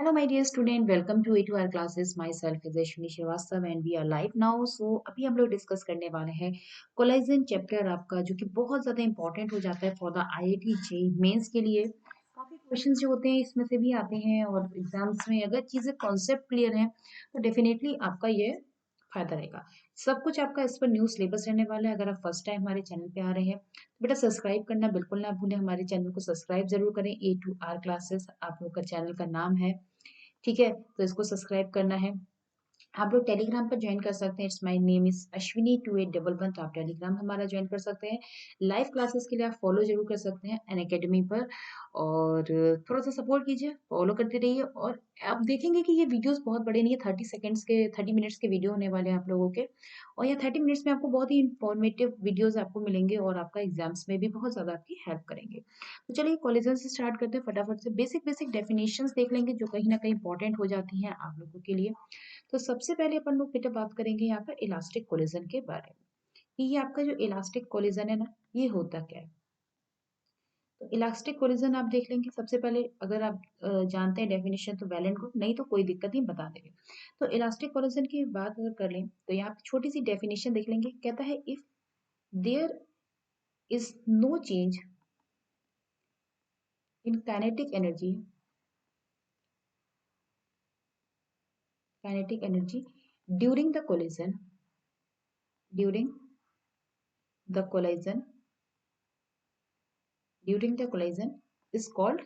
Hello, my dear student. Welcome to our classes. Myself is Ashwini Srivastava and we are live now. So अभी हम लोग discuss करने वाले हैं collision chapter आपका जो कि बहुत ज़्यादा इंपॉर्टेंट हो जाता है for the IIT JEE mains के लिए। काफ़ी क्वेश्चंस जो होते हैं इसमें से भी आते हैं और एग्जाम्स में अगर चीज़ें कॉन्सेप्ट क्लियर हैं तो डेफिनेटली आपका ये फायदा रहेगा। सब कुछ आपका इस पर न्यू सिलेबस रहने वाला है। अगर आप फर्स्ट टाइम हमारे चैनल पे आ रहे हैं तो बेटा सब्सक्राइब करना बिल्कुल ना भूलें। हमारे चैनल को सब्सक्राइब जरूर करें। A2R क्लासेस आप लोग का चैनल का नाम है। ठीक है, तो इसको सब्सक्राइब करना है। आप लोग टेलीग्राम पर ज्वाइन कर सकते हैं। It's my name is Ashwini 2811। तो आप टेलीग्राम हमारा ज्वाइन कर सकते हैं। लाइव क्लासेस के लिए आप फॉलो जरूर कर सकते हैं अन अकेडमी पर। और थोड़ा सा सपोर्ट कीजिए, फॉलो करते रहिए। और आप देखेंगे कि ये वीडियोस बहुत बड़े नहीं है, 30 सेकेंड्स के 30 मिनट्स के वीडियो होने वाले हैं आप लोगों के। और ये 30 मिनट्स में आपको बहुत ही इंफॉर्मेटिव वीडियोस आपको मिलेंगे और आपका एग्जाम्स में भी बहुत ज़्यादा आपकी हेल्प करेंगे। तो चलिए कॉलेजन से स्टार्ट करते हैं फटाफट से। बेसिक बेसिक डेफिनेशंस देख लेंगे जो कहीं ना कहीं इंपॉर्टेंट हो जाती हैं आप लोगों के लिए। तो सबसे पहले अपन लोग बेटा बात करेंगे यहाँ पर इलास्टिक कोलिजन के बारे में कि ये आपका जो इलास्टिक कोलिजन है ना, ये होता क्या है। तो इलास्टिक कोलिजन आप देख लेंगे सबसे पहले। अगर आप जानते हैं डेफिनेशन तो वैलेंट को, नहीं तो कोई दिक्कत नहीं, बता देंगे। तो इलास्टिक कोलिजन की बात अगर कर लें तो यहाँ पे छोटी सी डेफिनेशन देख लेंगे। कहता है if there is no change in kinetic energy during the collision during the collision during the collision is called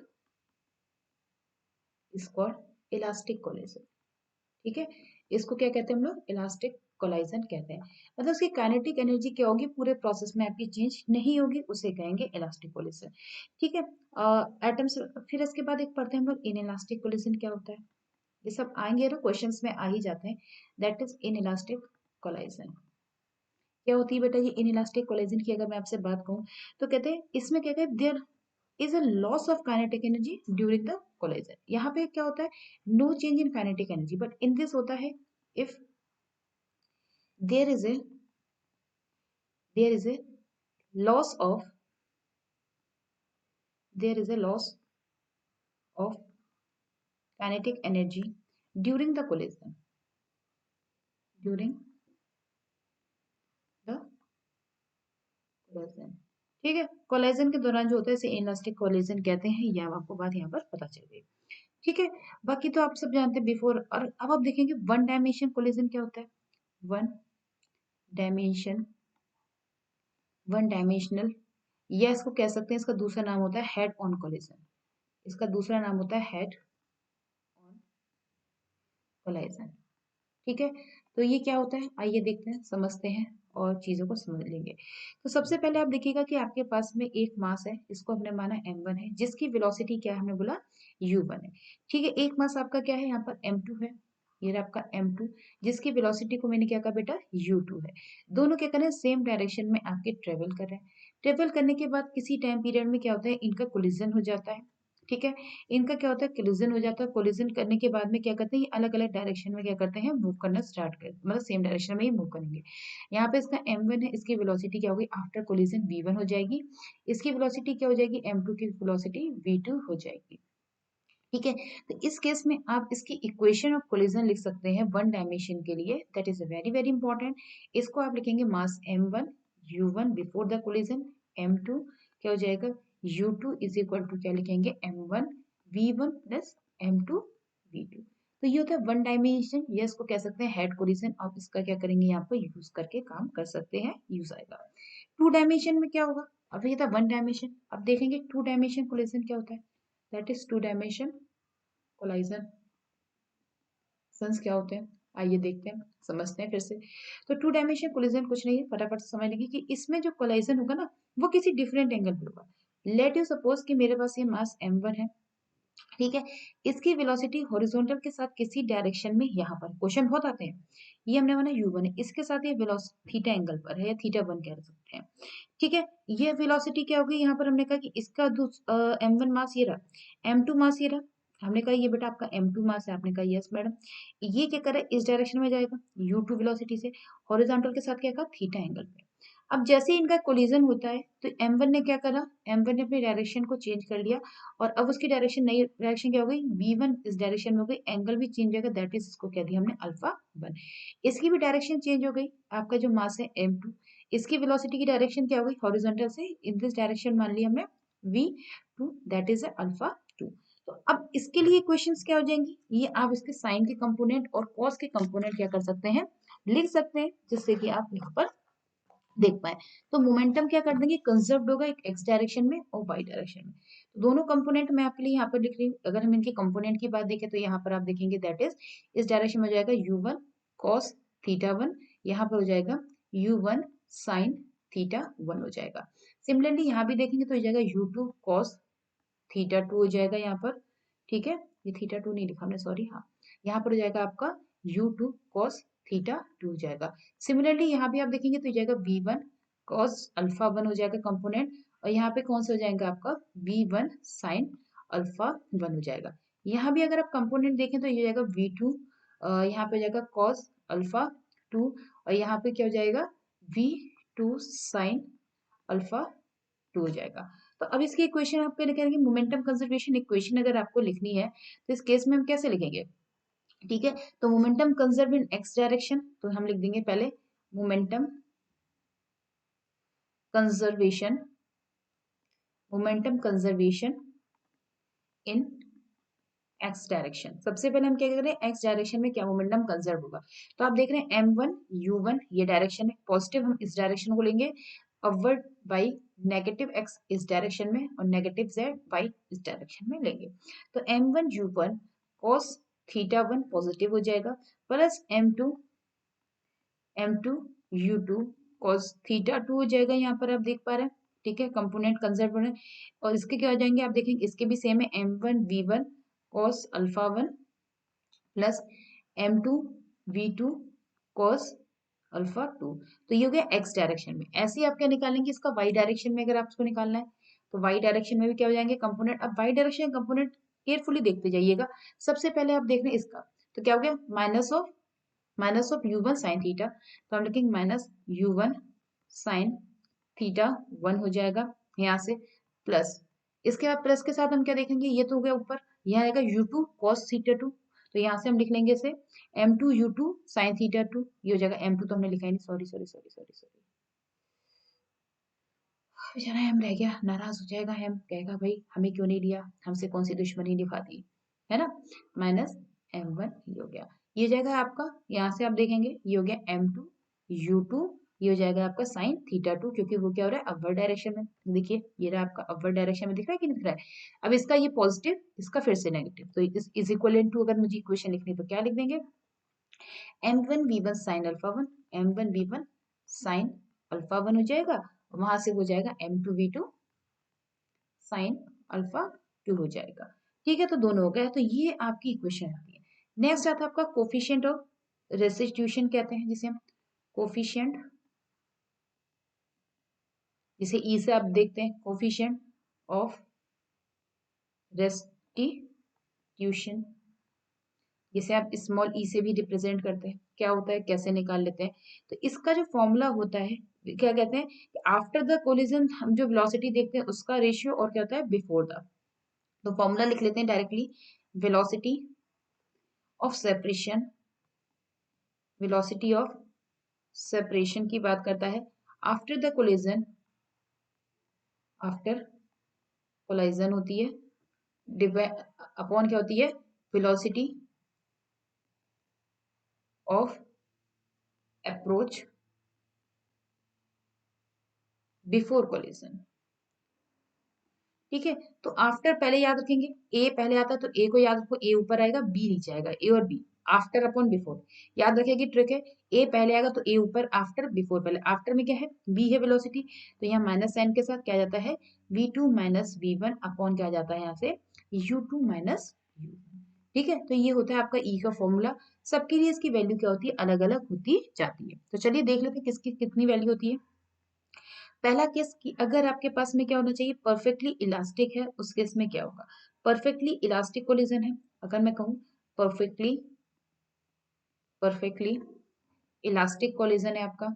elastic collision. ठीक है, इसको क्या कहते हैं हम लोग, इलास्टिक कोलाइजन कहते हैं। मतलब उसकी काइनेटिक एनर्जी क्या होगी, पूरे प्रोसेस में आपकी चेंज नहीं होगी, उसे कहेंगे इलास्टिक कोलिजन। ठीक है, एटम्स। फिर इसके बाद एक पढ़ते हैं हम लोग इन इलास्टिक कोलिजन क्या होता है। ये सब आएंगे ना, क्वेश्चंस में आ ही जाते हैं। That is in elastic collision. क्या होती है बेटा ये इन इलास्टिक कोलाइजन की अगर मैं आपसे बात कहूँ तो कहते हैं इसमें क्या कहते हैं, there is a loss of kinetic energy during the collision. यहाँ पे क्या होता है, no change in kinetic energy, but in this होता है if there is a there is a loss of there is a loss of kinetic energy during the during the collision। ठीक है, collision के दौरान जो होता है इसे इलास्टिक कोलिजन कहते हैं। यह आपको बात यहाँ पर पता चल गई। ठीक है, बाकी तो आप सब जानते हैं बिफोर। और अब आप देखेंगे वन डायमेंशन कोलिजन क्या होता है। वन डायमेंशन वन डायमेंशनल, या इसको कह सकते हैं, इसका दूसरा नाम होता है हेड ऑन कोलिजन। इसका दूसरा नाम होता है हेड ऑन कोलिजन। ठीक है, तो ये क्या होता है, आइए देखते हैं, समझते हैं और चीजों को समझ लेंगे। तो सबसे पहले आप देखिएगा कि आपके पास में एक मास है, इसको हमने माना m1 है, जिसकी वेलोसिटी क्या है, हमने बोला u1 है। ठीक है, एक मास आपका क्या है यहाँ पर m2 है, ये रहा आपका m2, जिसकी वेलोसिटी को मैंने क्या कहा बेटा, u2 है। दोनों क्या कर रहे हैं, सेम डायरेक्शन में आपके ट्रेवल कर रहे हैं। ट्रेवल करने के बाद किसी टाइम पीरियड में क्या होता है, इनका कोलिजन हो जाता है। ठीक है, इनका क्या होता है, कोलिजन हो जाता है। कोलिजन करने के बाद में क्या करते हैं, ये अलग अलग डायरेक्शन में क्या करते हैं, मूव करना स्टार्ट कर, मतलब सेम डायरेक्शन में ही मूव करेंगे। यहाँ पे इसका m1 है, इसकी वेलोसिटी क्या होगी आफ्टर कोलिजन v1 हो जाएगी। इसकी वेलोसिटी क्या हो जाएगी, m2 की वेलोसिटी v2 हो जाएगी। ठीक है, तो इस केस में आप इसकी इक्वेशन ऑफ कोलिजन लिख सकते हैं वन डायमेंशन के लिए। That is very very important. इसको आप लिखेंगे मास m1 u1 before the collision, m2 क्या हो जाएगा, u2 इज इक्वल टू क्या लिखेंगे, m1 v1 plus m2 v2। तो ये होता है वन डायमेंशन, या इसको कह सकते हैं हेड कोलिजन। आप इसका क्या करेंगे, यहाँ पर यूज करके काम कर सकते हैं, यूज आएगा। टू डायमेंशन में क्या होगा, अब ये था वन डायमेंशन। अब देखेंगे टू डायमेंशन कोलिजन क्या होता है। That is two dimension collision सन्स क्या होते हैं, आइए देखते हैं, समझते हैं फिर से। तो टू डायमेंशन कोलिजन कुछ नहीं है, फटाफट से समझ लेंगे कि इसमें जो कोलाइजन होगा ना, वो किसी डिफरेंट एंगल पे होगा। लेट यू सपोज कि मेरे पास ये मास m1 है। ठीक है, इसकी वेलोसिटी हॉरिजॉन्टल के साथ किसी डायरेक्शन में, यहाँ पर क्वेश्चन बहुत आते हैं, ये हमने माना u1 है, इसके साथ ये वेलोसिटी थीटा एंगल पर है, या थीटा 1 कह सकते हैं। ठीक है, ये वेलोसिटी क्या होगी, यहाँ पर हमने कहा कि इसका m1 मास ये रहा, m2 मास ये रहा। हमने कहा ये बेटा आपका m2 मास है, आपने कहा यस मैडम। ये क्या करे, इस डायरेक्शन में जाएगा u2 वेलोसिटी से, हॉरिजॉन्टल के साथ क्या कहा, थीटा एंगल पे। अब जैसे ही इनका कोलिजन होता है तो m1 ने क्या करा, m1 ने अपनी डायरेक्शन को चेंज कर लिया और अब उसकी डायरेक्शन, नई डायरेक्शन क्या हो गई, v1 इस डायरेक्शन में हो गई, एंगल भी चेंज हो गया, दैट इज इसको कह दिया हमने अल्फा 1। इसकी भी डायरेक्शन चेंज हो गई, आपका जो मास है m2, इसकी वेलोसिटी की डायरेक्शन क्या हो गई, हॉरिजॉन्टल से इन दिस डायरेक्शन मान लिया हमने v2, दैट इज अल्फा 2। तो अब इसके लिए इक्वेशंस क्या हो जाएंगी, ये आप इसके साइन के कंपोनेंट और कॉस के कंपोनेंट क्या कर सकते हैं, लिख सकते हैं, जिससे कि आप यहाँ पर देख पाए। तो मोमेंटम क्या कर देंगे, कंजर्व्ड होगा एक एक्स डायरेक्शन में और वाई डायरेक्शन में। तो दोनों कंपोनेंट मैं आपके लिए यहाँ पर लिख रही हूँ। अगर हम इनके कंपोनेंट की बात देखें तो यहाँ पर आप देखेंगे दैट इज इस डायरेक्शन में हो जाएगा u1 cos थीटा 1, यहाँ पर हो जाएगा u1 sin थीटा 1 हो जाएगा। सिमिलरली यहाँ भी देखेंगे तो हो जाएगा u2 cos थीटा 2 हो जाएगा यहाँ पर, ठीक है, ये थीटा 2 नहीं लिखा हमने, सॉरी, हाँ, यहाँ पर हो जाएगा आपका u2 cos थीटा 2 हो जाएगा। सिमिलरली यहाँ भी आप देखेंगे तो हो जाएगा v1 cos अल्फा 1 हो जाएगा कंपोनेंट, और यहाँ पे कौन सा हो जाएगा आपका v1 sin अल्फा 1 हो जाएगा। यहाँ भी अगर आप कंपोनेंट देखें तो ये हो जाएगा v2, यहाँ पे हो जाएगा cos अल्फा 2, और यहाँ पे क्या हो जाएगा v2 sin अल्फा 2 हो जाएगा। तो अब इसकी इक्वेशन आपको लिखेंगे, मोमेंटम कंजर्वेशन इक्वेशन अगर आपको लिखनी है तो इस केस में हम कैसे लिखेंगे, ठीक है। तो मोमेंटम कंजर्व इन एक्स डायरेक्शन, तो हम लिख देंगे पहले momentum conservation, momentum conservation in x direction. सबसे पहले हम क्या कर रहे हैं, एक्स डायरेक्शन में क्या मोमेंटम कंजर्व होगा। तो आप देख रहे हैं m1 u1 ये डायरेक्शन है, पॉजिटिव हम इस डायरेक्शन को लेंगे, अपवर्ड बाई नेगेटिव x इस डायरेक्शन में और नेगेटिव z y इस डायरेक्शन में लेंगे। तो m1 u1 cos theta 1 positive हो जाएगा, plus m2 u2 cos theta 2 हो जाएगा, यहाँ पर आप देख पा रहे हैं, ठीक है, कंपोनेंट कंजर्व हो रहे हैं। और इसके क्या हो जाएंगे, आप देखेंगे इसके भी सेम है, m1 v1 cos alpha 1 plus m2 v2 cos alpha 2। तो ये हो गया एक्स डायरेक्शन में। ऐसे ही आप क्या निकालेंगे, इसका वाई डायरेक्शन में अगर आपको निकालना है तो वाई डायरेक्शन में भी क्या हो जाएंगे कंपोनेंट। अब वाई डायरेक्शन कंपोनेंट केयरफुली देखते जाइएगा। सबसे पहले आप देख रहे हैं इसका, तो क्या हो गया minus of u1 sine theta, तो हम लिखेंगे माइनस u1 साइन थीटा 1 हो जाएगा यहाँ से, प्लस इसके बाद प्लस के साथ हम क्या देखेंगे, ये तो हो गया ऊपर, यहाँ आएगा u2 cos थीटा 2, तो यहाँ से हम लिख लेंगे इसे m2 u2 sin थीटा 2, ये हो जाएगा m2 तो हमने लिखा ही नहीं, sorry sorry sorry sorry sorry, बेचारा हम रह गया, नाराज हो जाएगा, हम कहेगा भाई हमें क्यों नहीं दिया, हमसे कौन सी दुश्मनी निभाती है ना। माइनस m1 ये हो गया, ये हो जाएगा आपका, यहाँ से आप देखेंगे ये हो गया m2 u2, ये हो जाएगा आपका साइन थीटा 2, क्योंकि वो क्या हो रहा है अपर डायरेक्शन में, देखिए ये रहा आपका अपर डायरेक्शन में, दिख रहा है कि नहीं दिख रहा है। अब इसका ये पॉजिटिव, इसका फिर से नेगेटिव, तो इज इक्वल टू अगर मुझे इक्वेशन लिखनी है तो क्या लिख देंगे, m1 v1 sin alpha 1, m1 v1 sin alpha 1 हो जाएगा, वहां से हो जाएगा m2 v2 sin अल्फा 2 हो जाएगा, ठीक है। तो दोनों हो गया, तो ये आपकी इक्वेशन आती है। नेक्स्ट आता है आपका कोफिशिएंट ऑफ रेस्टिट्यूशन कहते हैं जिसे हम, कोफिशिएंट, जिसे ई से आप देखते हैं, कोफिशिएंट ऑफ रेस्टिट्यूशन, जिसे आप स्मॉल ई से भी रिप्रेजेंट करते हैं, क्या होता है कैसे निकाल लेते हैं। तो इसका जो फॉर्मूला होता है, क्या कहते हैं, आफ्टर द कोलिजन हम जो वेलोसिटी देखते हैं उसका रेशियो, और क्या होता है बिफोर द। तो फॉर्मूला लिख लेते हैं directly, velocity of separation, velocity of separation की बात करता है after the collision, after collision होती है डिवाइड अपॉन क्या होती है, velocity of approach before collision, ठीक है। तो आफ्टर पहले याद रखेंगे, ए पहले आता है तो ए को याद रखो, ए ऊपर आएगा बी नीचे आएगा, ए और बी, आफ्टर अपॉन बिफोर, याद रखेगी ट्रिक है, ए पहले आएगा तो ए ऊपर, आफ्टर बिफोर पहले, आफ्टर में क्या है बी है वेलोसिटी, तो यहाँ माइनस साइन के साथ क्या जाता है v2 माइनस v1 अपॉन क्या जाता है यहाँ से u2 माइनस u1, ठीक है। तो ये होता है आपका ई का फॉर्मूला। सबके लिए इसकी वैल्यू क्या होती है, अलग अलग होती जाती है। तो चलिए देख लेते हैं किसकी कितनी वैल्यू होती है। पहला केस कि अगर आपके पास में क्या होना चाहिए, परफेक्टली इलास्टिक है, उस केस में क्या होगा, परफेक्टली इलास्टिक कोलिजन है, अगर मैं कहूँ परफेक्टली परफेक्टली इलास्टिक कोलिजन है आपका,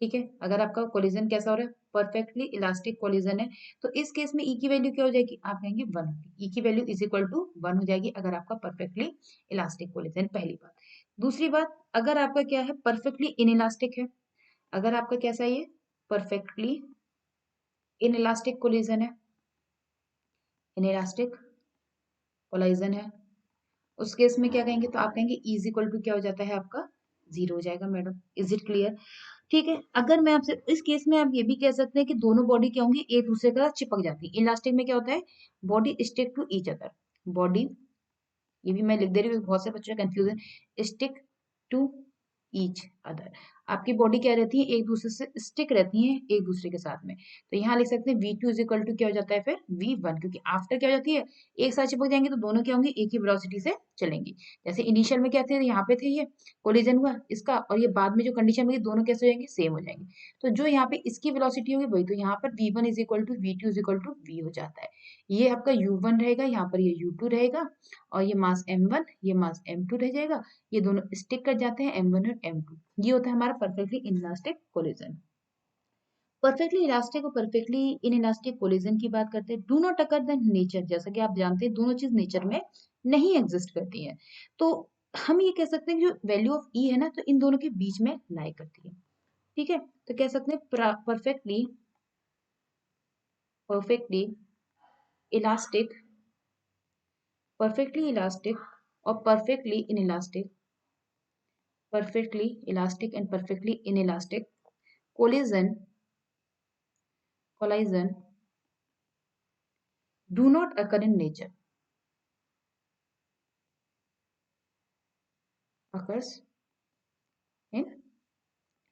ठीक है। अगर आपका कोलिजन कैसा हो रहा है, परफेक्टली इलास्टिक कोलिजन है, तो इस केस में ई की वैल्यू क्या हो जाएगी, आप कहेंगे 1 होगी। ई की वैल्यू इज इक्वल टू 1 हो जाएगी अगर आपका परफेक्टली इलास्टिक कोलिजन, पहली बात। दूसरी बात, अगर आपका क्या है, परफेक्टली इनइलास्टिक है, अगर आपका कैसा है, ये परफेक्टली इनइलास्टिक कोलिजन है, इनइलास्टिक कोलिजन है, उस केस में क्या कहेंगे, तो आप कहेंगे इज इक्वल टू क्या हो जाता है आपका, 0 हो जाएगा। Madam is it clear? ठीक है। अगर मैं आपसे इस केस में, आप ये भी कह सकते हैं कि दोनों बॉडी क्या होंगी, एक दूसरे के साथ चिपक जाती है। इलास्टिक में क्या होता है, body stick to each other, body, ये भी मैं लिख दे रही हूँ, बहुत से बच्चों का confusion, stick to each other, आपकी बॉडी क्या रहती है, एक दूसरे से स्टिक रहती है एक दूसरे के साथ में। तो यहाँ लिख सकते हैं V2 इज इक्वल टू क्या हो जाता है फिर V1, क्योंकि आफ्टर क्या हो जाती है, एक साथ चिपक जाएंगे तो दोनों क्या होंगे, एक ही वेलोसिटी से चलेंगी। जैसे इनिशियल में क्या थे, यहाँ पे थे, ये कोलिजन हुआ इसका, और ये बाद में जो कंडीशन में दोनों कैसे हो जाएंगे, सेम हो जाएंगे। तो जो यहाँ पे इसकी वेलोसिटी होगी वही, तो यहाँ पर V1 is equal to V2 is equal to V हो जाता है। ये आपका U1 रहेगा, यहाँ पर ये U2 रहेगा, और ये मास M1, ये मास M2 रह जाएगा, ये दोनों स्टिक कर जाते हैं M1 और M2। ये होता है हमारा perfectly inelastic collision. Perfectly elastic और परफेक्टली इनइलास्टिक कोलिजन की बात करते हैं। Do not occur the nature, जैसा कि आप जानते हैं दोनों चीज नेचर में नहीं एग्जिस्ट करती है। तो हम ये कह सकते हैं कि जो वैल्यू ऑफ ई है ना, तो इन दोनों के बीच में लाई करती है। ठीक है, तो कह सकते हैं perfectly, perfectly elastic, perfectly elastic और perfectly inelastic, perfectly elastic and perfectly inelastic collision do not occur in nature, occurs in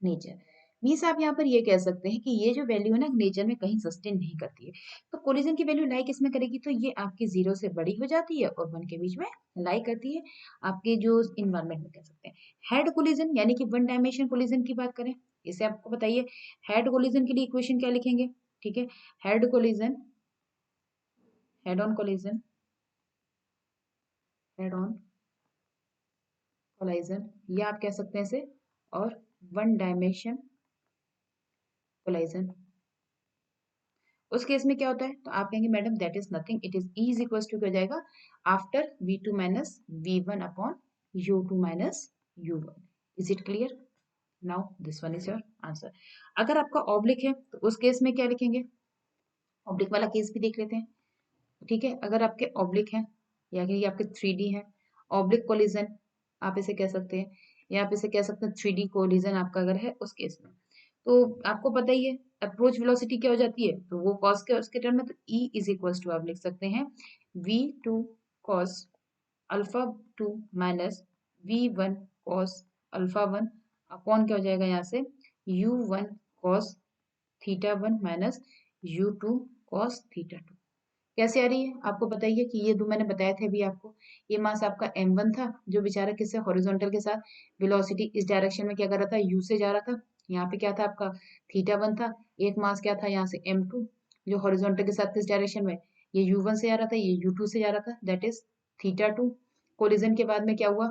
nature। Means आप यहाँ पर ये कह सकते हैं कि ये जो वैल्यू है ना, नेचर में कहीं सस्टेन नहीं करती है। तो कोलिजन की वैल्यू लाई किसमें करेगी, तो ये आपकी 0 से बड़ी हो जाती है और 1 के बीच में लाई करती है, आपके जो इन्वायरमेंट में कह सकते हैं। हेड कोलिजन यानी कि वन डायमेंशन कोलिजन की बात करें, इसे आपको बताइए, हेड कोलिजन के लिए इक्वेशन क्या लिखेंगे? ठीक है, head collision, head on collision, head on collision, या आप कह सकते हैं इसे, और वन डायमेंशन कोलाइजन। उस केस में क्या होता है, तो आप कहेंगे madam that is nothing, it is is equal to क्या जाएगा, after V2 minus V1 upon U2 minus U1। Is it clear? Now this one is your answer. अगर आपका ऑब्लिक है तो उस केस में क्या लिखेंगे, ऑब्लिक वाला केस भी देख लेते हैं। ठीक है, अगर आपके ऑब्लिक है या कि आपके 3D है, ऑब्लिक कोलिजन आप इसे कह सकते हैं, या आप इसे कह सकते हैं 3D कोलिजन आपका अगर है उस केस में, तो आपको पता ही है अप्रोच वेलोसिटी क्या हो जाती है, तो वो कॉस के उसके टर्म में, तो E इज इक्वल टू आप लिख सकते हैं V2 cos alpha 2 minus V1 cos alpha 1 upon क्या हो जाएगा यहाँ से U1 cos theta 1 minus U2 cos theta 2। कैसे आ रही है आपको बताइए, कि ये दो मैंने बताया था अभी आपको, ये मास आपका M1 था जो बेचारा किससे, हॉरिजॉन्टल के साथ वेलोसिटी इस डायरेक्शन में क्या कर रहा था, U से जा रहा था। यहाँ पे क्या था आपका थीटा 1 था। एक मास क्या था यहाँ से M2 जो हॉरिजॉन्टल के साथ किस डायरेक्शन में, ये U1 से जा रहा था, ये U2 से जा रहा था, दैट इज थीटा 2। कोलिजन के बाद में क्या हुआ,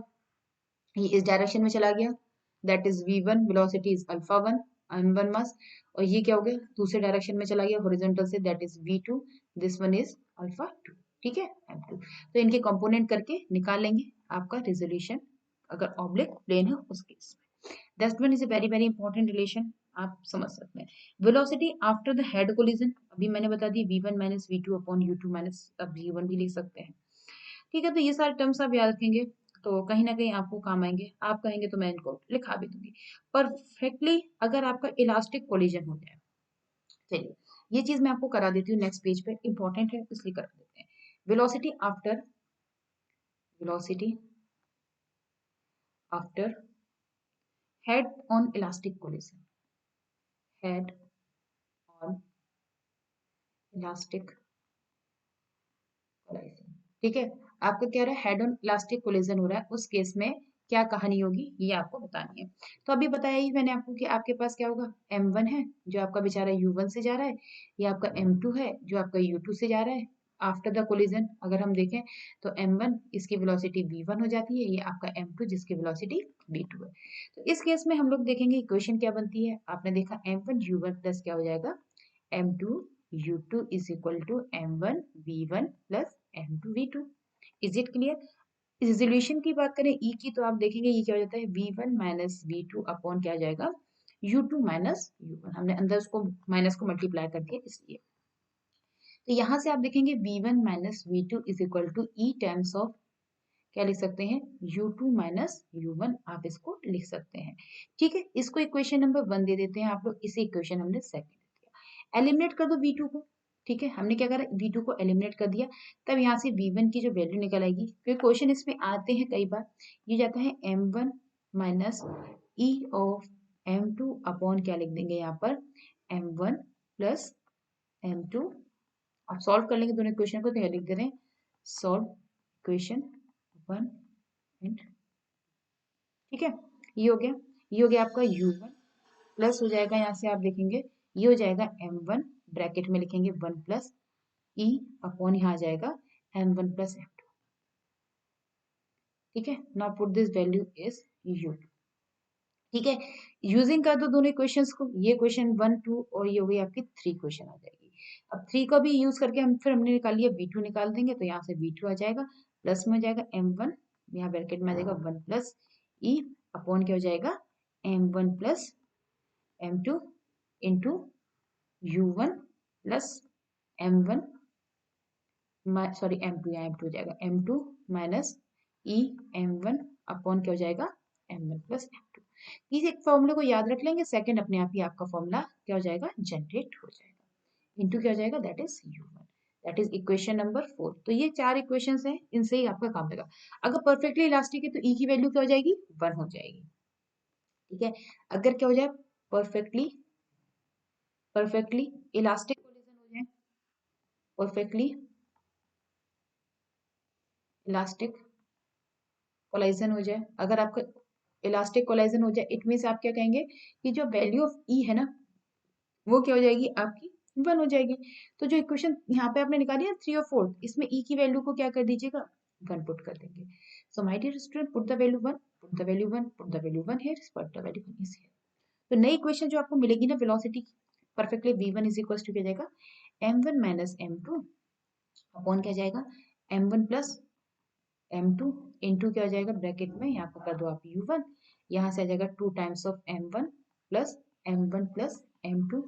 ये इस डायरेक्शन में चला गया, that is V1, velocity is alpha 1, M1 मास, और ये क्या हो गया, दूसरे डायरेक्शन में चला गया हॉरिजॉन्टल से, that is V2, this one is alpha 2। ठीक है, M2। तो इनके कंपोनेंट करके निकाल लेंगे आपका रिजोल्यूशन, अगर ऑब्लिक प्लेन है उस केस में। That one is a very very important relation, आप समझ सकते हैं। Velocity after the head collision, अभी मैंने बता दी V1 minus V2 upon U2 minus, अब V1 भी लिख सकते हैं। ठीक है, तो ये सारे टर्म्स आप याद रखेंगे तो कहीं ना कहीं आपको काम आएंगे, आप कहेंगे तो मैं इनको लिखा भी दूंगी। परफेक्टली अगर आपका इलास्टिक कोलिजन हो जाए, चलिए ये चीज मैं आपको करा देती हूँ, नेक्स्ट पेज पे इंपॉर्टेंट है इसलिए कर देते हैं। Velocity after, velocity after head on elastic collision, head on elastic collision. ठीक है, आपको क्या रहा है, हेड ऑन इलास्टिक कोलिजन हो रहा है, उस केस में क्या कहानी होगी ये आपको बतानी है। तो अभी बताया ही मैंने आपको कि आपके पास क्या होगा, M1 है जो आपका बेचारा U1 से जा रहा है, ये आपका M2 है जो आपका U2 से जा रहा है। आफ्टर द कोलिजन अगर हम देखें तो m1 इसकी वेलोसिटी v1 हो जाती है, ये आपका m2 जिसकी वेलोसिटी v2 है। तो इस केस में हम लोग देखेंगे इक्वेशन क्या बनती है। आपने देखा m1 u1 प्लस क्या हो जाएगा m2 u2 is equal to m1 v1 plus m2 v2। Is it clear. इस रिजोल्यूशन की बात करें ई की तो आप देखेंगे ये क्या हो जाता है v1 माइनस v2 अपॉन क्या आ जाएगा u2 माइनस u1। हमने अंदर उसको माइनस को मल्टीप्लाई कर दिया इसलिए। तो यहाँ से आप देखेंगे v1 minus v2 is equal to e times of क्या लिख सकते हैं u2 माइनस u1 आप इसको लिख सकते हैं। ठीक है, इसको इक्वेशन नंबर 1 दे देते हैं आप लोग, इसे इक्वेशन हमने सेकंड दिया। एलिमिनेट कर दो v2 को। ठीक है, हमने क्या करा v2 को एलिमिनेट कर दिया, तब यहाँ से v1 की जो वैल्यू निकल आएगी, फिर क्वेश्चन इसमें आते हैं कई बार, ये जाता है m1 minus E of m2 upon क्या लिख देंगे यहाँ पर m1 प्लस m2। आप सॉल्व कर लेंगे दोनों इक्वेशन को, तो यह लिख दे रहे हैं सॉल्व इक्वेशन 1 एंड। ठीक है, ये हो गया, ये हो गया आपका u1 प्लस हो जाएगा यहाँ से आप देखेंगे ये हो जाएगा m1 ब्रैकेट में लिखेंगे 1 प्लस ई अपॉन यहाँ आ जाएगा m1 प्लस m2। ठीक है, now put this value is u। ठीक है, यूजिंग कर दो दोनों इक्वेशंस को, ये क्वेश्चन 1 2 और ये हो गई आपकी 3 क्वेश्चन आ जाएगी। अब 3 को भी यूज करके हम फिर हमने निकाल लिया v2 निकाल देंगे, तो यहाँ से v2 आ जाएगा प्लस में हो जाएगा m1 यहाँ ब्रैकेट में आ जाएगा 1 प्लस ई अपॉन क्या हो जाएगा m1 plus m2 into u1 plus m1 sorry m2 यहाँ m2 हो जाएगा m2 माइनस ई m1 अपॉन क्या हो जाएगा m1 प्लस m2। इस एक फॉर्मूले को याद रख लेंगे, सेकंड अपने आप ही आपका फॉर्मूला क्या हो जाएगा जनरेट हो जाएगा, इंटू क्या हो जाएगा that is u1, that is equation number 4। तो ये 4 इक्वेशंस हैं, इनसे ही आपका काम होगा। अगर परफेक्टली इलास्टिक है तो ई की वैल्यू क्या हो जाएगी 1 हो जाएगी। ठीक है, अगर क्या हो जाए परफेक्टली परफेक्टली इलास्टिक कोलिजन हो जाए, परफेक्टली इलास्टिक कोलाइजन हो जाए, अगर आपका इलास्टिक कोलाइजन हो जाए इट मीन्स आप क्या कहेंगे कि जो वैल्यू ऑफ ई है ना वो क्या हो जाएगी आपकी 1 हो जाएगी। तो जो इक्वेशन यहाँ पे आपने निकाली है 3 और 4, इसमें ई की वैल्यू को क्या कर दीजिएगा 1 पुट कर देंगे। So my dear student put the value 1, put the value 1, put the value 1 here, put the value 1 is here. तो नई इक्वेशन जो आपको मिलेगी ना वेलोसिटी की, perfectly v1 is equal to क्या जाएगा m1 माइनस m2 अपॉन क्या जाएगा m1 प्लस m2 इंटू क्या हो जाएगा ब्रैकेट में यहाँ पर कर दो आप u1, यहाँ से आ जाएगा 2 times of m1 plus m2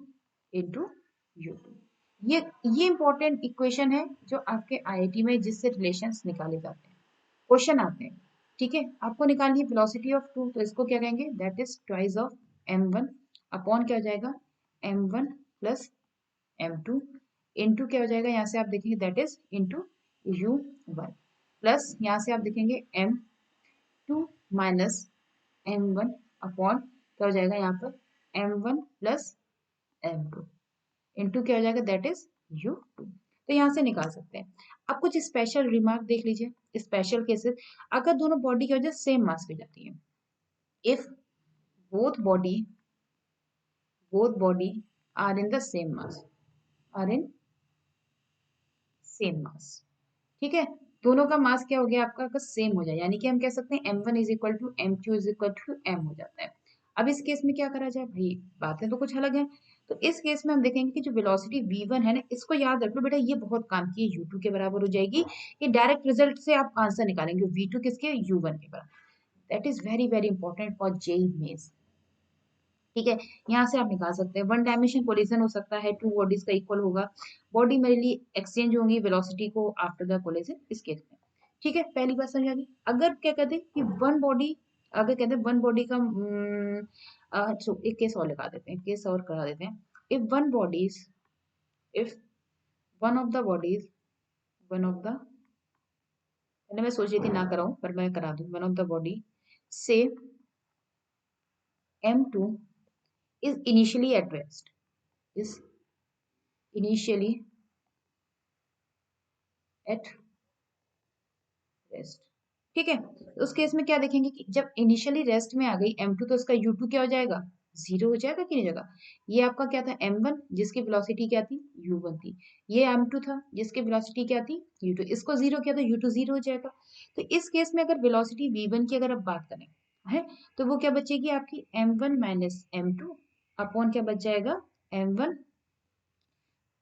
into u2। ये इंपॉर्टेंट इक्वेशन है जो आपके आईआईटी में जिससे रिलेशंस निकाले जाते हैं, क्वेश्चन आते हैं। ठीक है, आपको निकालनी है वेलोसिटी ऑफ 2, तो इसको क्या कहेंगे that is twice of m1 upon क्या हो जाएगा m1 प्लस m2 इंटू क्या हो जाएगा यहाँ से आप देखेंगे that is into u1 plus यहाँ से आप देखेंगे m2 माइनस m1 अपॉन क्या हो जाएगा यहाँ पर m1 प्लस m2 इंटू क्या हो जाएगा दैट इज u2। तो यहाँ से निकाल सकते हैं। अब कुछ स्पेशल रिमार्क देख लीजिए, स्पेशल केसेस अगर दोनों बॉडी की वजह सेम मास की जाती है, if both body are in the same mass, are in same mass. ठीक है, दोनों का मास क्या हो गया आपका अगर सेम हो जाए, यानी कि हम कह सकते हैं m1 is equal to m2 is equal to m हो जाता है। अब इस केस में क्या करा जाए भाई, बातें तो कुछ अलग है। तो इस केस में हम देखेंगे कि जो वेलोसिटी v1 है ना, इसको याद रख लो बेटा, ये बहुत काम की है, u2 के बराबर हो जाएगी। ये डायरेक्ट रिजल्ट से आप आंसर निकालेंगे v2 किसके u1 के बराबर। That is very very important for JEE mains. ठीक है, यहाँ से आप निकाल सकते हैं वन डायमेंशन कोलिजन हो सकता है, टू बॉडीज का इक्वल होगा, बॉडी मेनली एक्सचेंज होंगी वेलोसिटी को आफ्टर द कोलिजन इस केस में। ठीक है, पहली बात समझ आ गई। अगर क्या कहते हैं कि वन बॉडी, अगर कहते हैं वन बॉडी का एक केस और लगा देते हैं, केस और करा देते हैं। If one bodies, if one of the bodies, one of the, पहले मैं सोच रही थी ना कराऊं पर मैं करा दूं, वन ऑफ द बॉडी से m2 is initially at rest, is initially at rest। ठीक है, तो उस केस में क्या देखेंगे कि जब इनिशियली रेस्ट में आ गई m2 तो उसका u2 क्या हो जाएगा जीरो हो जाएगा कि नहीं जाएगा। ये आपका क्या था m1 जिसकी वेलोसिटी क्या थी u1 थी। ये m2 था जिसकी वेलोसिटी क्या थी u2। इसको जीरो किया तो u2 जीरो हो जाएगा। तो इस केस में अगर वेलोसिटी v1 की अगर आप बात करें है तो वो क्या बचेगी आपकी m1 माइनस m2 अपॉन क्या बच जाएगा m1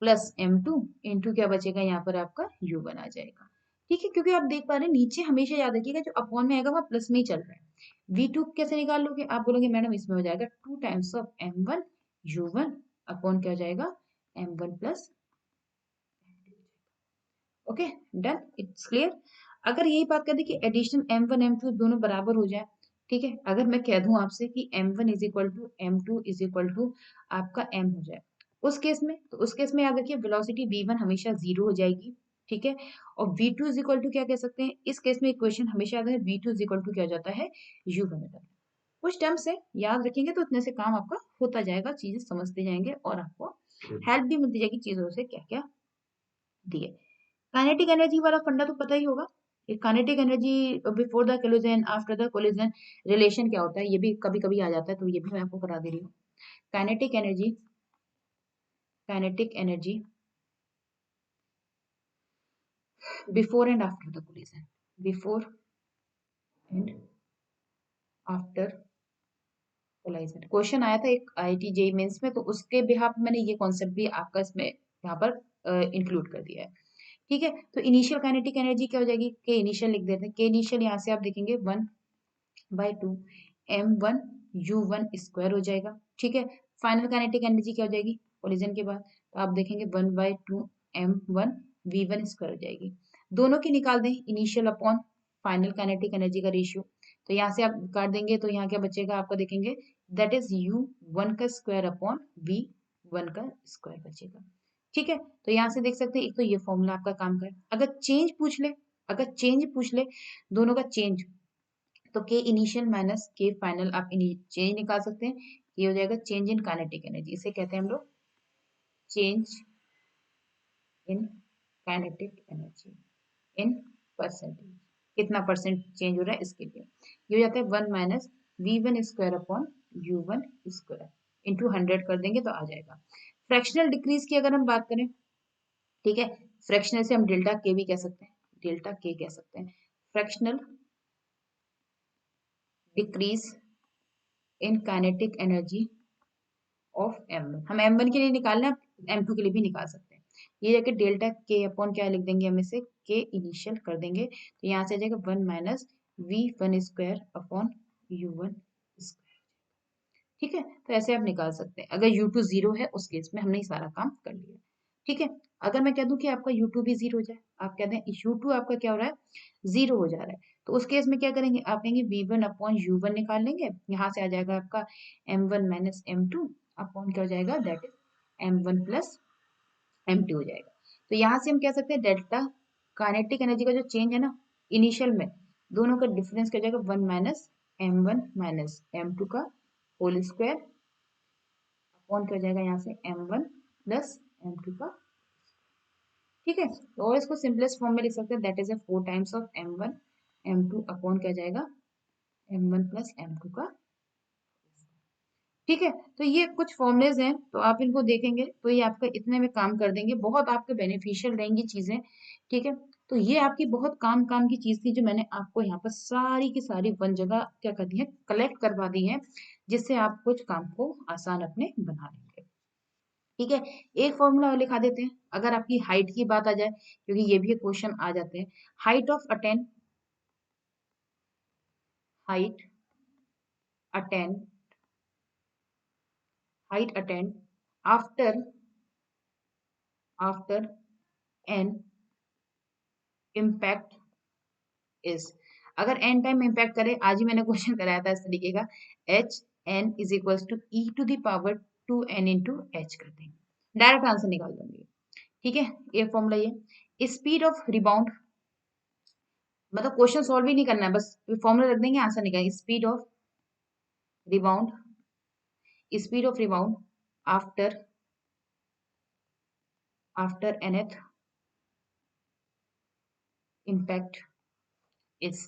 प्लस m2 इंटू क्या बचेगा यहाँ पर आपका u1 आ जाएगा। ठीक है, क्योंकि आप देख पा रहे हैं नीचे हमेशा याद रखिएगा जो अपॉन में आएगा वो प्लस में ही चल रहा है। v2 कैसे निकाल लोगे आप बोलोगे मैडम इसमें हो जाएगा 2 times of m1 u1 upon क्या हो जाएगा m1 plus. Okay, done, it's clear. अगर यही बात कर दी कि एडिशन m1 m2 दोनों बराबर हो जाए, ठीक है, अगर मैं कह दूं आपसे कि m1 is equal to m2 is equal to आपका m हो जाए, उस केस में तो उस केस में याद रखिए वेलोसिटी v1 हमेशा जीरो हो जाएगी। ठीक है, और v2 इज इक्वल टू क्या कह सकते हैं इस केस में इक्वेशन हमेशा याद है v2 इज इक्वल टू क्या हो जाता है u1 हो जाता है। कुछ टर्म्स है याद रखेंगे तो इतने से काम आपका होता जाएगा, चीजें समझते जाएंगे और आपको हेल्प भी मिलती जाएगी चीजों से क्या क्या दिए। काइनेटिक एनर्जी वाला फंडा तो पता ही होगा। Kinetic energy before the collision after the collision relation क्या होता है, ये भी कभी कभी आ जाता है, तो ये भी मैं आपको करा दे रही हूँ। Kinetic energy, kinetic energy before and after the collision, before and after collision question आया था एक आईआईटी जेईई मेंस में, तो उसके बिहाफ मैंने ये कॉन्सेप्ट भी आपका इसमें यहाँ पर इंक्लूड कर दिया है। ठीक है, तो इनिशियल काइनेटिक एनर्जी क्या हो जाएगी के इनिशियल लिख देते हैं। के इनिशियल यहाँ से आप देखेंगे 1/2 m1 u1 स्क्वायर हो जाएगा। ठीक है, फाइनल काइनेटिक एनर्जी क्या हो जाएगी कोलिजन के बाद, तो आप देखेंगे 1/2 m1 v1 स्क्वायर हो जाएगी। दोनों की निकाल दें initial upon final kinetic energy का रेशियो, तो यहाँ से आप काट देंगे तो यहाँ क्या बचेगा आपका देखेंगे दैट इज u1 का स्क्वायर अपॉन v1 का स्क्वायर बचेगा। ठीक है, तो यहाँ से देख सकते हैं एक तो ये फॉर्मूला आपका काम कर, अगर चेंज पूछ ले, अगर चेंज पूछ ले दोनों का चेंज, तो के इनिशियल माइनस के फाइनल आप चेंज निकाल सकते हैं। ये हो जाएगा चेंज इन काइनेटिक एनर्जी, इसे कहते हैं हम लोग change in kinetic energy in percentage, कितना परसेंट चेंज हो रहा है इसके लिए। ये हो जाता है 1 - v1 square upon u1 square into 100 कर देंगे तो आ जाएगा। फ्रैक्शनल डिक्रीज की अगर हम बात करें, ठीक है, फ्रैक्शनल से हम डेल्टा के भी कह सकते हैं, डेल्टा के कह सकते हैं, fractional decrease in kinetic energy of m1, हम m1 के लिए निकालना है m2 के लिए भी निकाल सकते हैं। ये जाके डेल्टा के अपॉन क्या लिख देंगे हम इसे के इनिशियल कर देंगे, तो यहाँ से आ जाएगा 1 - v1 square upon u1 square. ठीक है, तो ऐसे आप निकाल सकते हैं। अगर u2 जीरो है उस केस में हमने ये सारा काम कर लिया। ठीक है, अगर मैं कह दूं कि आपका u2 भी जीरो हो जाए, आप कहते हैं u2 आपका क्या हो रहा है जीरो हो जा रहा है, तो उस केस में क्या करेंगे आप कहेंगे v1 अपॉन u1 निकाल लेंगे, यहाँ से आ जाएगा आपका m1 माइनस m2 अपॉन क्या हो जाएगा that is m1 plus m2 हो जाएगा। तो यहाँ से हम कह सकते हैं डेल्टा काइनेटिक एनर्जी का जो चेंज है ना इनिशियल में, दोनों का डिफरेंस क्या हो जाएगा 1 - m1 माइनस m2 का होल स्क्वायर अपॉन क्या हो जाएगा यहाँ से m1 प्लस m2 का। ठीक है, तो और इसको सिंपलेस्ट फॉर्म में लिख सकते हैं that is 4 times of m1 m2 upon क्या जाएगा m1 प्लस m2 का। ठीक है, तो ये कुछ फॉर्मुलेज हैं, तो आप इनको देखेंगे तो ये आपका इतने में काम कर देंगे, बहुत आपके बेनिफिशियल रहेंगी चीजें। ठीक है, तो ये आपकी बहुत काम काम की चीज थी जो मैंने आपको यहाँ पर सारी की सारी वन जगह क्या कर दी है कलेक्ट करवा दी है, जिससे आप कुछ काम को आसान अपने बना लेंगे। ठीक है, एक फॉर्मूला और लिखा देते हैं अगर आपकी हाइट की बात आ जाए, क्योंकि ये भी क्वेश्चन आ जाते हैं। Height of attain, height attain, height attain after after an impact is, अगर एन टाइम इम्पैक्ट करे, आज ही मैंने क्वेश्चन कराया था इस तरीके का, h n is equals to e to the power 2n into h कर देंगे, डायरेक्ट आंसर निकाल देंगे। ठीक है, ये फॉर्मूला ये स्पीड ऑफ रिबाउंड, मतलब क्वेश्चन सॉल्व ही नहीं करना है, बस फॉर्मूला रख देंगे आंसर निकालेंगे। Speed of rebound, speed of rebound after after nth impact is.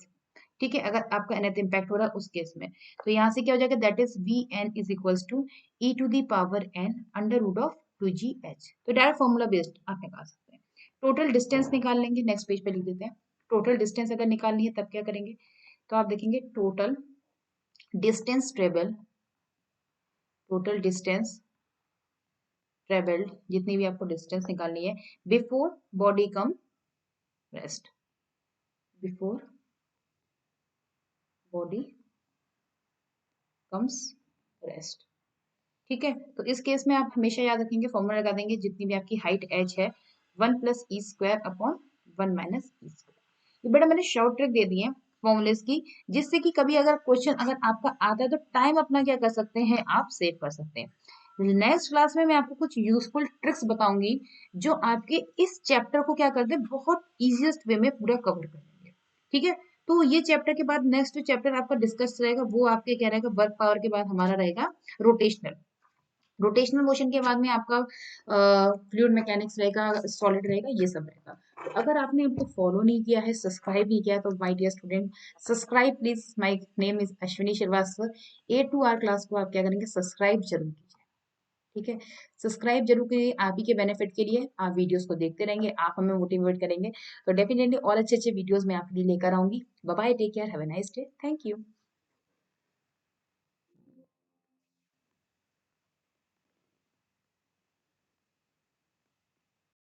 ठीक है, अगर आपका nth इम्पैक्ट हो रहा है उस केस में, तो यहाँ से क्या हो जाएगा, that is v n is equals to e to the power n under root of 2gh। तो डायरेक्ट फॉर्मूला बेस्ड आप निकाल सकते हैं। टोटल डिस्टेंस निकाल लेंगे, नेक्स्ट पेज पे लिख देते हैं। टोटल डिस्टेंस अगर निकालनी है तब क्या करेंगे, तो आप देखेंगे total distance travel, total distance travelled, जितनी भी आपको डिस्टेंस निकालनी है before body come rest, before body comes rest. ठीक है, तो इस केस में आप हमेशा याद रखेंगे, फॉर्मूला लगा देंगे, जितनी भी आपकी हाइट एच है 1 + e² अपॉन 1 - e²। ये बेटा मैंने शॉर्ट ट्रिक दे दी है फॉर्मूलेस की, जिससे कि कभी अगर क्वेश्चन अगर आपका आता है तो टाइम अपना क्या कर सकते हैं, आप सेव कर सकते हैं। नेक्स्ट क्लास में मैं आपको कुछ यूजफुल ट्रिक्स बताऊंगी जो आपके इस चैप्टर को क्या करते हैं, बहुत इजीएस्ट वे में पूरा कवर कर देंगे। ठीक है, तो ये चैप्टर के बाद नेक्स्ट जो चैप्टर आपका डिस्कस रहेगा वो आपके क्या रहेगा, वर्क पावर के बाद हमारा रहेगा रोटेशनल। रोटेशनल मोशन के बाद में आपका फ्लूइड मैकेनिक्स रहेगा, सॉलिड रहेगा, ये सब रहेगा। तो अगर आपने हमको फॉलो नहीं किया है, सब्सक्राइब नहीं किया है, तो my dear student subscribe please. My name is Ashwini Srivastava. A to R class को आप क्या करेंगे, सब्सक्राइब जरूर कीजिए। ठीक है, सब्सक्राइब जरूर कीजिए, आप ही के बेनिफिट के लिए। आप वीडियोस को देखते रहेंगे, आप हमें मोटिवेट करेंगे, तो डेफिनेटली और अच्छे अच्छे वीडियोस मैं आपके लिए लेकर आऊंगी। Bye bye, take care, have a nice day, thank you.